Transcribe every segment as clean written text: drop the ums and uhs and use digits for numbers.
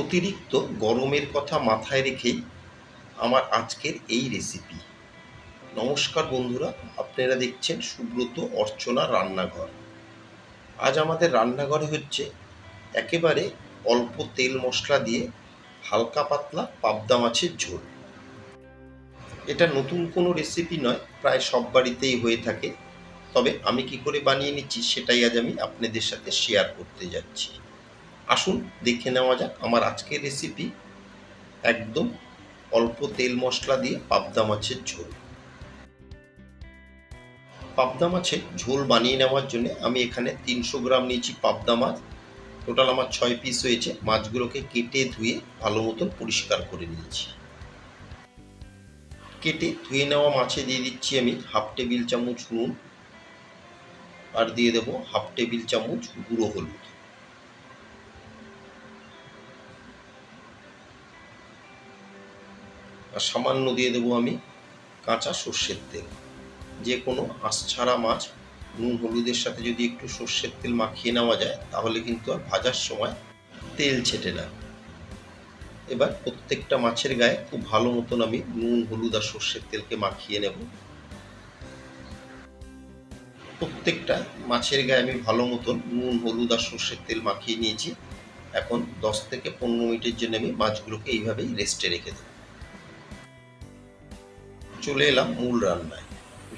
অতিরিক্ত গরমের কথা মাথায় রেখেই আমার আজকের এই রেসিপি। নমস্কার বন্ধুরা, আপনারা দেখছেন সুব্রত অর্চনা রান্নাঘর। আজ আমাদের রান্নাঘরে হচ্ছে একেবারে অল্প তেল মশলা দিয়ে হালকা পাতলা পাবদা মাছের ঝোল। এটা নতুন কোনো রেসিপি নয়, প্রায় সব বাড়িতেই হয়ে থাকে। তবে আমি কি করে বানিয়ে নিচ্ছি সেটাই আজ আমি আপনাদের সাথে শেয়ার করতে যাচ্ছি। আসুন দেখে নেওয়া যাক আমার আজকের রেসিপি। একদম অল্প তেল মশলা দিয়ে পাবদা মাছের ঝোল। পাবদা মাছের ঝোল বানিয়ে নেওয়ার জন্য আমি এখানে 300 গ্রাম নিয়েছি পাবদা মাছ। টোটাল আমার 6 পিস হয়েছে। মাছগুলোকে কেটে ধুয়ে ভালো মতন পরিষ্কার করে নিয়েছি। কেটে ধুয়ে নেওয়া মাছে দিয়ে দিচ্ছি আমি হাফ টেবিল চামচ নুন, আর দিয়ে দেবো হাফ টেবিল চামচ গুঁড়ো হলুদ। আর সামান্য দিয়ে দেবো আমি কাঁচা সর্ষের তেল। যে কোনো আঁশ ছাড়া মাছ নুন হলুদের সাথে যদি একটু সর্ষের তেল মাখিয়ে নেওয়া যায় তাহলে কিন্তু আর ভাজার সময় তেল ছেটে না। এবার প্রত্যেকটা মাছের গায়ে খুব ভালো মতন আমি নুন হলুদ আর সর্ষের তেলকে মাখিয়ে নেব। প্রত্যেকটা মাছের গায়ে আমি ভালো মতন নুন হলুদ আর সর্ষের তেল মাখিয়ে নিয়েছি। এখন 10 থেকে 15 মিনিটের জন্য আমি মাছগুলোকে এইভাবেই রেস্টে রেখে দেব। চলে এলাম মূল রান্নায়।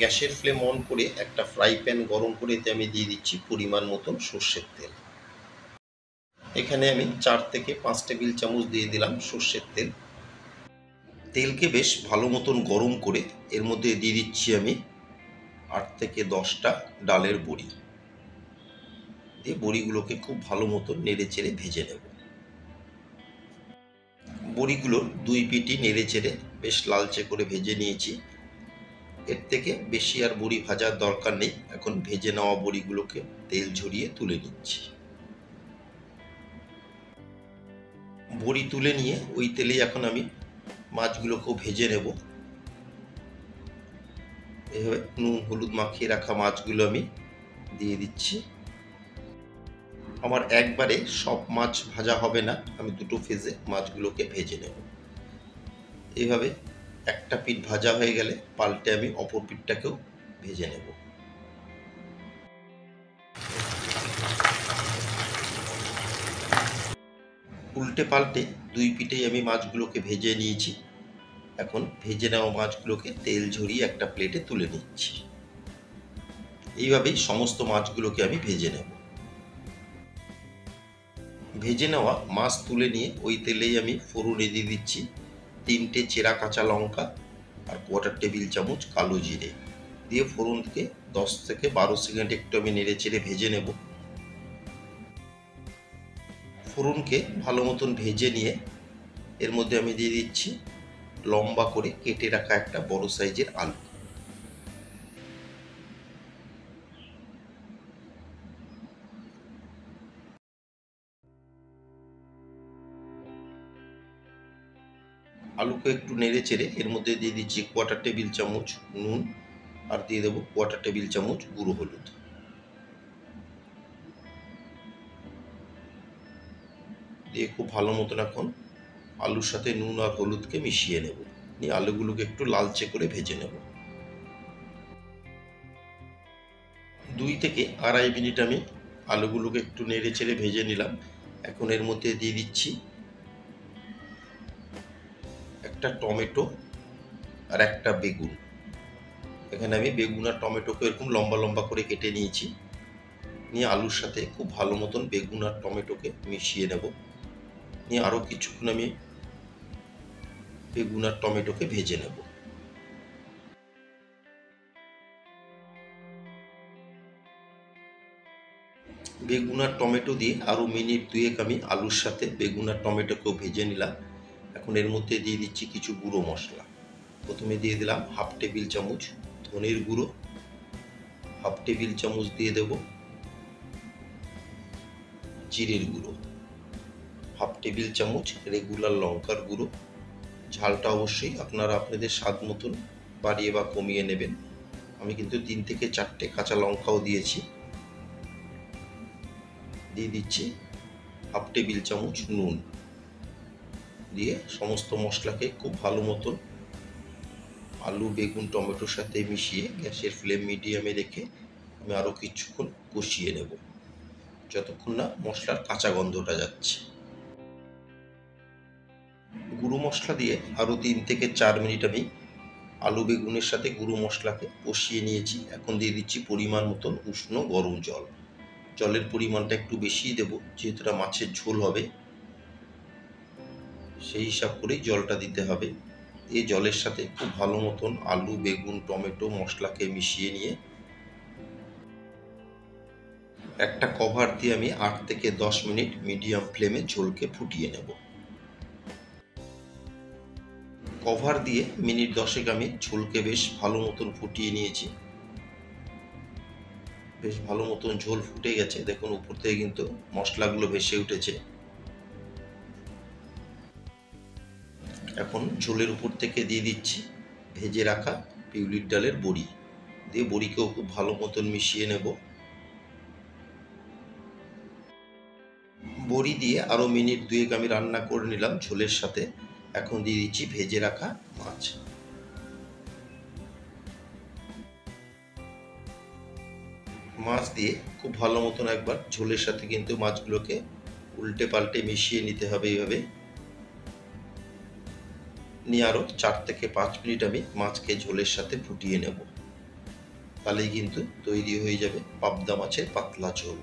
গ্যাসের ফ্লেম অন করে একটা ফ্রাই প্যান গরম করে এতে আমি দিয়ে দিচ্ছি পরিমাণ মতন সর্ষের তেল। এখানে আমি 4 থেকে 5 টেবিল চামচ দিয়ে দিলাম সর্ষের তেল। তেলকে বেশ ভালো মতন গরম করে এর মধ্যে দিয়ে দিচ্ছি আমি 8 থেকে 10টা ডালের বড়ি। দিয়ে বড়িগুলোকে খুব ভালো মতন নেড়ে চেড়ে ভেজে নেব। বড়িগুলোর দুই পিঠই নেড়ে চেড়ে বেশ লালচে করে ভেজে নিয়েছি। এর থেকে বেশি আর বড়ি ভাজার দরকার নেই। এখন ভেজে নেওয়া বড়িগুলোকে তেল ঝরিয়ে তুলে নিচ্ছি। বড়ি তুলে নিয়ে ওই তেলে এখন আমি মাছগুলোকেও ভেজে নেব। এভাবে নুন হলুদ মাখিয়ে রাখা মাছগুলো আমি দিয়ে দিচ্ছি। আমার একবারে সব মাছ ভাজা হবে না, আমি দুটো ফেজে মাছগুলোকে ভেজে নেব। এইভাবে একটা পিঠ ভাজা হয়ে গেলে পাল্টে আমি অপর পিঠটাকেও ভেজে নেব। উল্টে পাল্টে দুই পিঠেই আমি মাছগুলোকে ভেজে নিয়েছি। এখন ভেজে নেওয়া মাছগুলোকে তেল ঝরিয়ে একটা প্লেটে তুলে নিচ্ছি। এইভাবেই সমস্ত মাছগুলোকে আমি ভেজে নেব। ভেজে নেওয়া মাছ তুলে নিয়ে ওই তেলেই আমি ফোড়নে দিয়ে দিচ্ছি 3টে চেরা কাঁচা লঙ্কা আর কোয়ার্টার টেবিল চামচ কালো জিরে। দিয়ে ফোড়নকে 10 থেকে 12 সেকেন্ড একটু আমি নেড়ে চেড়ে ভেজে নেব। ফোড়নকে ভালো মতন ভেজে নিয়ে এর মধ্যে আমি দিয়ে দিচ্ছি লম্বা করে কেটে রাখা একটা বড় সাইজের আলু। আলুকে একটু নেড়ে চেড়ে এর মধ্যে দিয়ে দিচ্ছি কোয়ার্টার টেবিল চামচ নুন, আর দিয়ে দেবো কোয়ার্টার টেবিল চামচ গুঁড়ো হলুদ। দিয়ে খুব ভালো মতন এখন আলুর সাথে নুন আর হলুদকে মিশিয়ে নেব। নিয়ে আলুগুলোকে একটু লালচে করে ভেজে নেব। 2 থেকে আড়াই মিনিট আমি আলুগুলোকে একটু নেড়ে চেড়ে ভেজে নিলাম। এখন এর মধ্যে দিয়ে দিচ্ছি একটা টমেটো আর একটা বেগুন। এখানে আমি বেগুন আর টমেটোকে এরকম লম্বা লম্বা করে কেটে নিয়েছি। নিয়ে আলুর সাথে খুব ভালো মতন বেগুন আর টমেটোকে মিশিয়ে নেব। নিয়ে আরও কিছুক্ষণ আমি বেগুন আর টমেটোকে ভেজে নেব। বেগুন আর টমেটো দিয়ে আরও মিনিট 2 আমি আলুর সাথে বেগুন আর টমেটোকেও ভেজে নিলাম। এখন এর মধ্যে দিয়ে দিচ্ছি কিছু গুঁড়ো মশলা। প্রথমে দিয়ে দিলাম হাফ টেবিল চামচ ধনের গুঁড়ো, হাফ টেবিল চামচ দিয়ে দেব জিরের গুঁড়ো, হাফ টেবিল চামচ রেগুলার লঙ্কার গুঁড়ো। ঝালটা অবশ্যই আপনারা আপনাদের স্বাদ মতন বাড়িয়ে বা কমিয়ে নেবেন। আমি কিন্তু 3 থেকে 4টে কাঁচা লঙ্কাও দিয়েছি। দিয়ে দিচ্ছি হাফ টেবিল চামচ নুন। দিয়ে সমস্ত মশলাকে খুব ভালো মতন আলু, বেগুন, টমেটোর সাথে মিশিয়ে গ্যাসের ফ্লেম মিডিয়ামে রেখে আমি আরও কিছুক্ষণ কষিয়ে নেব, যতক্ষণ না মশলার কাঁচা গন্ধটা যাচ্ছে। গুঁড়ো মশলা দিয়ে আরও 3 থেকে 4 মিনিট আমি আলু বেগুনের সাথে গুঁড়ো মশলাকে কষিয়ে নিয়েছি। এখন দিয়ে দিচ্ছি পরিমাণ মতন উষ্ণ গরম জল। জলের পরিমাণটা একটু বেশিই দেবো, যেহেতু এটা মাছের ঝোল হবে, সেই হিসাব করেই জলটা দিতে হবে। এই জলের সাথে খুব ভালো মতন আলু, বেগুন, টমেটো মশলাকে মিশিয়ে নিয়ে একটা কভার দিয়ে আমি 8 থেকে 10 মিনিট মিডিয়াম ফ্লেমে ঝোলকে ফুটিয়ে নেব। কভার দিয়ে মিনিট 10 আমি ঝোলকে বেশ ভালো মতন ফুটিয়ে নিয়েছি। বেশ ভালো মতন ঝোল ফুটে গেছে, দেখুন উপর থেকে কিন্তু মশলাগুলো ভেসে উঠেছে। এখন ঝোলের উপর থেকে দিয়ে দিচ্ছি ভেজে রাখা বিউলির ডালের বড়ি, দিয়ে বড়িকেও খুব ভালো মতন মিশিয়ে নেব। বড়ি দিয়ে আরও মিনিট 2 আমি রান্না করে নিলাম ঝোলের সাথে। এখন দিয়ে দিচ্ছি ভেজে রাখা মাছ। মাছ দিয়ে খুব ভালো মতন একবার ঝোলের সাথে কিন্তু মাছগুলোকে উল্টে পাল্টে মিশিয়ে নিতে হবে। এইভাবে নিয়ে আরও 4 থেকে 5 মিনিট আমি মাছকে ঝোলের সাথে ফুটিয়ে নেব। তাহলেই কিন্তু তৈরি হয়ে যাবে পাবদা মাছের পাতলা ঝোল।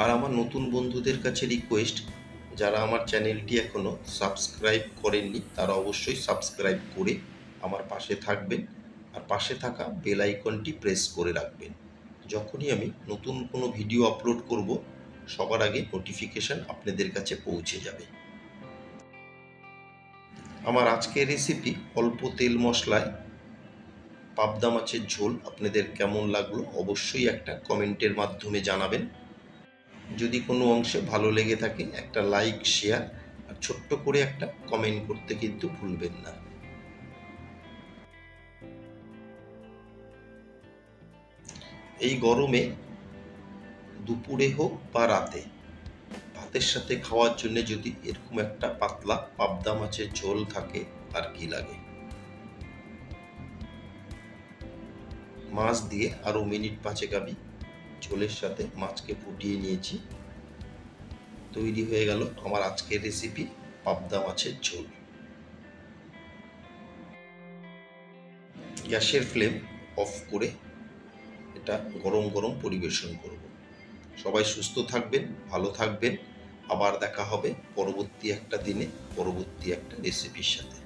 আর আমার নতুন বন্ধুদের কাছে রিকোয়েস্ট, যারা আমার চ্যানেলটি এখনও সাবস্ক্রাইব করেননি তারা অবশ্যই সাবস্ক্রাইব করে আমার পাশে থাকবেন, আর পাশে থাকা বেল আইকনটি প্রেস করে রাখবেন। যখনই আমি নতুন কোনো ভিডিও আপলোড করব, সবার আগে নোটিফিকেশান আপনাদের কাছে পৌঁছে যাবে। আমার আজকের রেসিপি অল্প তেল মশলায় পাবদা মাছের ঝোল আপনাদের কেমন লাগলো অবশ্যই একটা কমেন্টের মাধ্যমে জানাবেন। যদি কোনো অংশে ভালো লেগে থাকে একটা লাইক, শেয়ার আর ছোট্ট করে একটা কমেন্ট করতে কিন্তু ভুলবেন না। এই গরমে দুপুরে হোক বা রাতে ভাতের সাথে খাওয়ার জন্য যদি এরকম একটা পাতলা পাবদা মাছের ঝোল থাকে আর কি লাগে। মাছ দিয়ে আরও মিনিট 5 আমি ঝোলের সাথে মাছকে ফুটিয়ে নিয়েছি। তৈরি হয়ে গেল আমার আজকের রেসিপি পাবদা মাছের ঝোল। গ্যাসের ফ্লেম অফ করে এটা গরম গরম পরিবেশন করব। সবাই সুস্থ থাকবেন, ভালো থাকবেন। আবার দেখা হবে পরবর্তী একটা দিনে পরবর্তী একটা রেসিপির সাথে।